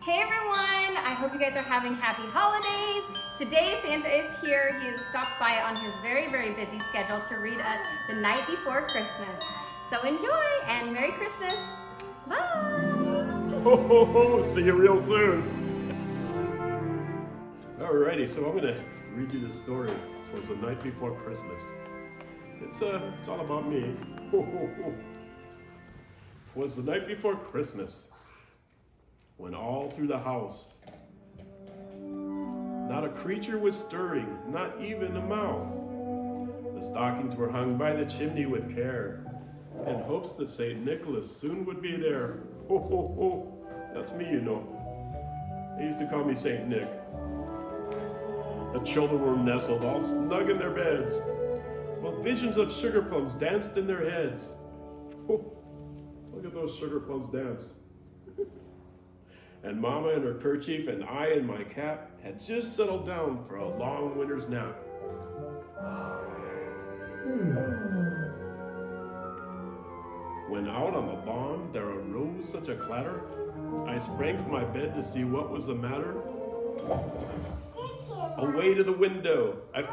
Hey everyone, I hope you guys are having happy holidays. Today Santa is here. He has stopped by on his very busy schedule to read us The Night Before Christmas. So enjoy and Merry Christmas. Bye. Ho, ho, ho. See you real soon. Alrighty, so I'm gonna read you the story. It was the night before Christmas. It's all about me. Ho, ho, ho. It was the night before Christmas, when all through the house, not a creature was stirring, not even a mouse. The stockings were hung by the chimney with care, in hopes that St. Nicholas soon would be there. Ho, ho, ho. That's me, you know. They used to call me St. Nick. The children were nestled all snug in their beds, while visions of sugar plums danced in their heads. Oh, look at those sugar plums dance. And Mama in her kerchief and I in my cap had just settled down for a long winter's nap. When out on the lawn there arose such a clatter, I sprang from my bed to see what was the matter. Away to the window, I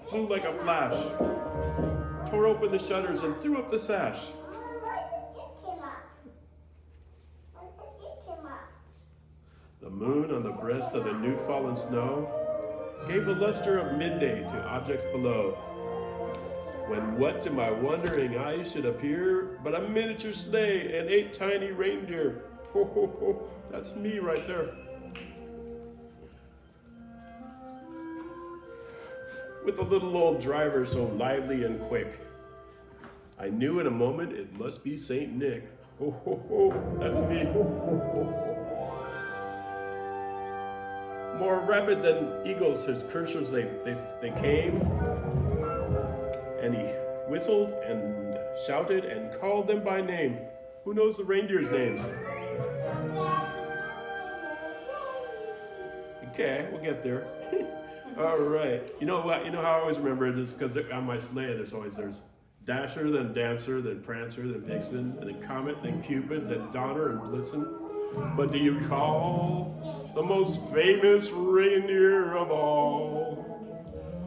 flew like a flash, tore open the shutters and threw up the sash. The moon on the breast of the new fallen snow gave a luster of midday to objects below, when what to my wondering eyes should appear but a miniature sleigh and 8 tiny reindeer. Ho, ho, ho. That's me right there. With a little old driver so lively and quick, I knew in a moment it must be St. Nick. Ho, ho, ho. That's me. More rapid than eagles, his cursors they came, and he whistled and shouted and called them by name. Who knows the reindeer's names? Okay, we'll get there. All right. You know what? You know how I always remember it is because on my sleigh there's Dasher, then Dancer, then Prancer, then Vixen, and then Comet, then Cupid, then Donner and Blitzen. But do you recall the most famous reindeer of all?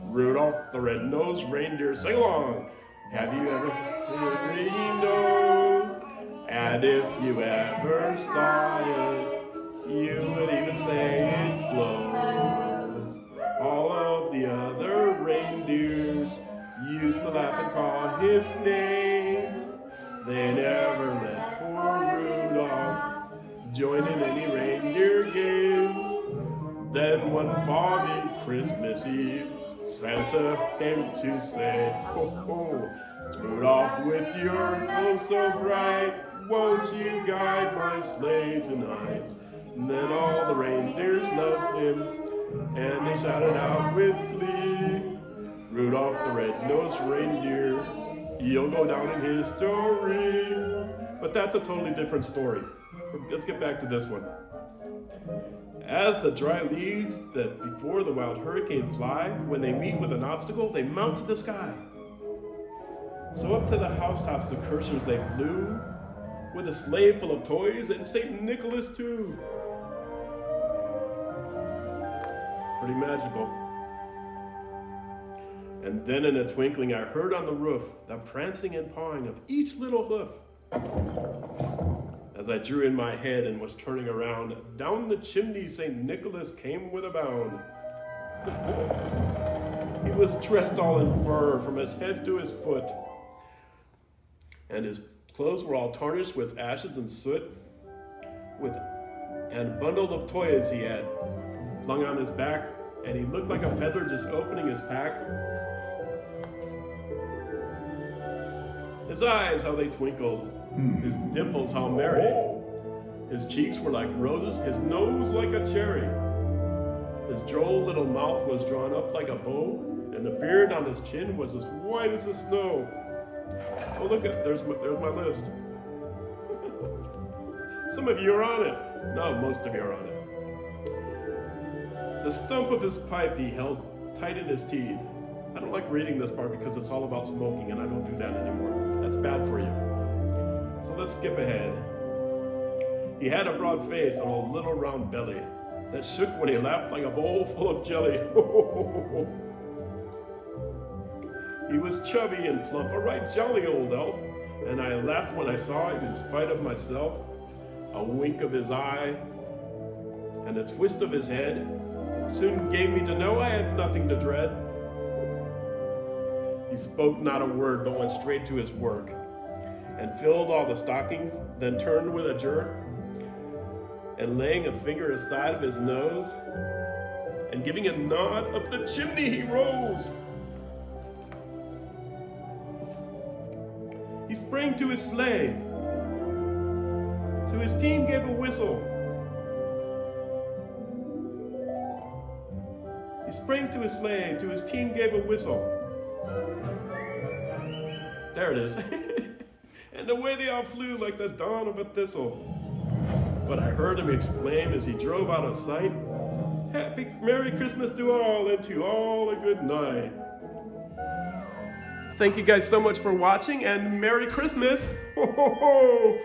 Rudolph the Red-Nosed Reindeer. Sing along. Have you ever seen a green nose? And if you ever saw it, you would even say it glows. All of the other reindeers used to laugh and call him names. They never let poor Rudolph join in any reindeer games. Then one foggy Christmas Eve, Santa came to say, ho ho, Rudolph, with your nose so bright, won't you guide my sleigh tonight? And then all the reindeers loved him, and they shouted out with glee, Rudolph the Red-Nosed Reindeer, you'll go down in history. But that's a totally different story. Let's get back to this one. As the dry leaves that before the wild hurricane fly, when they meet with an obstacle, they mount to the sky. So up to the housetops the cursors they flew, with a sleigh full of toys and St. Nicholas too. Pretty magical. And then in a twinkling I heard on the roof the prancing and pawing of each little hoof. As I drew in my head and was turning around, down the chimney St. Nicholas came with a bound. He was dressed all in fur from his head to his foot, and his clothes were all tarnished with ashes and soot, and a bundle of toys he had flung on his back, and he looked like a peddler just opening his pack. His eyes, how they twinkled, his dimples, how merry. His cheeks were like roses, his nose like a cherry. His droll little mouth was drawn up like a bow, and the beard on his chin was as white as the snow. Oh, look, there's my list. Some of you are on it. No, most of you are on it. The stump of his pipe he held tight in his teeth. I don't like reading this part because it's all about smoking, and I don't do that anymore. That's bad for you. So let's skip ahead. He had a broad face and a little round belly that shook when he laughed like a bowl full of jelly. He was chubby and plump, a right jolly old elf, and I laughed when I saw him in spite of myself. A wink of his eye and a twist of his head soon gave me to know I had nothing to dread. He spoke not a word, but went straight to his work, and filled all the stockings, then turned with a jerk, and laying a finger aside of his nose, and giving a nod, up the chimney he rose. He sprang to his sleigh, to his team gave a whistle. He sprang to his sleigh, to his team gave a whistle. There it is. And away they all flew like the dawn of a thistle. But I heard him exclaim as he drove out of sight, Merry Christmas to all, and to all a good night. Thank you guys so much for watching, and Merry Christmas! Ho, ho, ho.